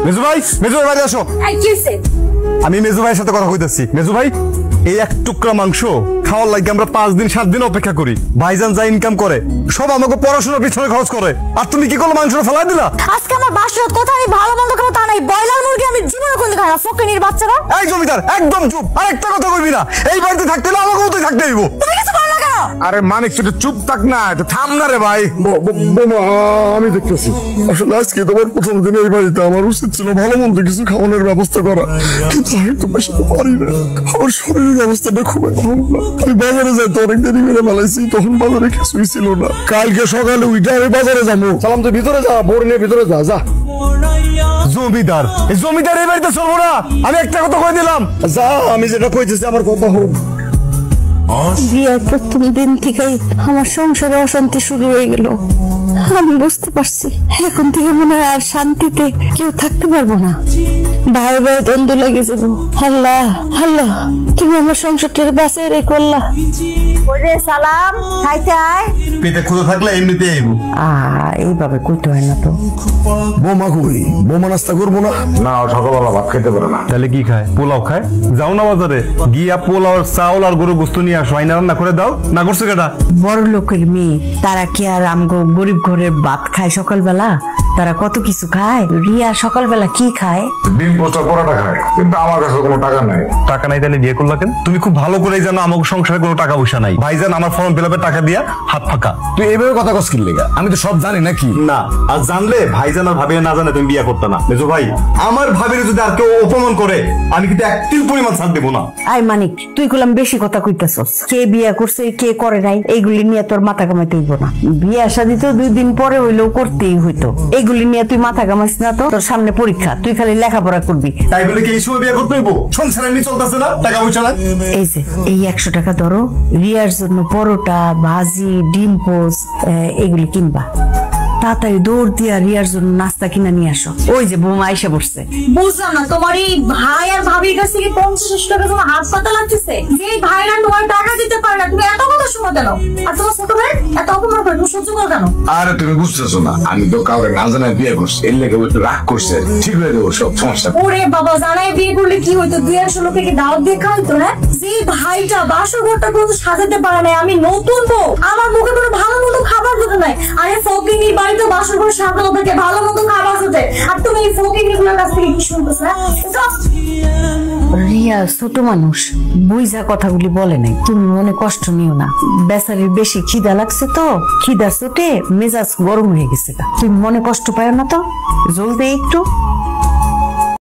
মেজু ভাই বাড়ি আসো। আমি মেজু ভাইয়ের সাথে কথা কইতেছি। মেজু ভাই, এই এক টুকরা মাংস খাওয়ার লাগে আমরা 5 দিন 7 দিন অপেক্ষা করি। ভাইজান যা ইনকাম করে সব আমাকে পড়াশোনার পিছনে খরচ করে, আর তুমি কি করলে মাংসটা ফেলাই দিলা? আজকে আমার বাসার কথা আমি ভালো মন্দ খাবো তা নাই, ব্রয়লার মুরগি আমি জীবনে কোনদিন খাই না। ফকিনীর বাচ্চারা। এই জমিদার একদম চুপ, আর একটা কথা কইবি না। এই বাড়িতে থাকতে হলে আমাকেও তো থাকতে হইব। তুমি কিছু বলো না কেন? আরে মানিক তুই চুপ থাক না, একটু থাম না রে ভাই। আমি দেখতেছি আসলে আজকে তোমার প্রথম দিন এই বাড়িতে আমার উচিত ছিল ভালো মন্দ কিছু খাওয়ানোর ব্যবস্থা করা, কিন্তু আমি তোমার সাথে পারি না। আমার শরীরের অবস্থাটা খুবই ভালো না। আমি বাজারে যাই তো অনেক দেরি করে ফেলাইছি, তখন বাজারে কিছুই ছিল না। কালকে সকালে উঠে আমি বাজারে যাবো। সালাম, তুই ভিতরে যা, বোর নিয়ে ভিতরে যা। যা জমিদার, এই জমিদার এই বাড়িতে চলবো না। আমি একটা কথা কই দিলাম, যা, আমি যেটা কইতেছি আমার কথা হোক। বিয়ের প্রথম দিন থেকেই আমার সংসারে অশান্তি শুরু হয়ে গেল। আমি বুঝতে পারছি এখন থেকে মনে হয় আর শান্তিতে কেউ থাকতে পারবো না। ভাই ভাই দ্বন্দ্ব লেগে যাবো। আল্লাহ আল্লাহ, তুমি আমার সংসারটা বাঁচিয়ে রেখো আল্লাহ। ওরে সালাম, খাইতে আয়। পেটে ক্ষুধা থাকলে এমনিতে আইব। এইভাবে কইতে হয় না তো। বোমা কই? বোমা নাস্তা করবো না? না, সকালবেলা ভাত খেতে পারে না। তাহলে কি খায়? পোলাও খায়। যাও না বাজারে, গিয়া পোলাও চাউল আর গরু গোস্ত নিয়ে আসো। আইনা রান্না করে দাও। না করছো কেটা? বড় লোকের মেয়ে, তারা কি আর আমগো গরিব ঘরের ভাত খায় সকালবেলা? তারা কত কিছু খায়। রিয়া সকালবেলা কি খায়? ডিম পোস্টা পরোটা খায়, কিন্তু আমার কাছে কোনো টাকা নাই। টাকা নাই তাহলে বিয়ে করলা কেন? তুমি খুব ভালো করেই জানো আমাকে সংসারে কোনো টাকা পয়সা নাই। ভাইজান আমার ফর্ম ফিল-আপের টাকা দিয়া হাত ফাঁকা। তুই এইভাবে কথা কস কি লেগা? আমি তো সব জানি নাকি? না, আর জানলে ভাইজান আর ভাবিরে না জানে তুমি বিয়ে করতে না। মেজো ভাই, আমার ভাবিরে যদি আর কেউ অপমান করে আমি কিন্তু এক তিল পরিমাণ ছাড় দেবো না। আই মানিক, তুই গুলাম বেশি কথা কইতাছস। কে বিয়ে করছে কে করে নাই এইগুলি নিয়ে তোর মাথা কামাইতে হইব না। বিয়ে শাদী তো 2 দিন পরে হইলেও করতেই হইতো। এইগুলি নিয়ে তুই মাথা কামাইস না তো। তোর সামনে পরীক্ষা, তুই খালি লেখাপড়া করবি। তাই বলে কি এই সময় বিয়ে করতে হইব? সংসার এমনি চলতেছে না, টাকা পয়সা না। এই যে এই 100 টাকা ধরো, রিয়ার জন্য পরোটা, ভাজি, ডিম পোস্ট এগুলি কিনবা। তাড়াতাড়ি দৌড় দিয়া রিয়ার জন্য নাস্তা কিনা নিয়ে আসো। ওই যে বৌমা আইসা বসছে। বুঝলাম না, তোমার এই ভাই আর ভাবির কাছ থেকে 50 টাকা তোমার হাত পাতা লাগতেছে। যে ভাইরা তোমার টাকা দিতে পারে না, তুমি এত কথা শুনো কেন? আর তোমার ছোট ভাই এত অপমান করে তুমি সহ্য করো কেন? আরে তুমি বুঝতেছো না, আমি তো কাউকে না জানাই বিয়ে করছি। এর লেগে একটু রাগ করছে, ঠিক হয়ে দেবো সব সমস্যা। ওরে বাবা, জানাই বিয়ে করলে কি হইতো? 200 লোককে দাওয়াত দিয়ে খাওয়াইতো না। যে ভাইটা বাসর ঘরটা কিন্তু সাজাতে পারে না, আমি নতুন বউ, আমার মুখে কোনো ভালো মতো খাবার দিতে নাই। আরে ফকিনির বাড়িতে বাসর ঘর সাজানো থাকে, ভালো মতো খাবার হতে। আর তুমি এই ফকিনি গুলোর কাছ থেকে কি শুনতেছ? রিয়া ছোট মানুষ, বুঝা কথাগুলি বলে নাই। তুমি মনে কষ্ট নিও না। বেচারির বেশি খিদা লাগছে তো, খিদা চোটে মেজাজ গরম হয়ে গেছে। তুমি মনে কষ্ট পায় না তো, জলদি একটু।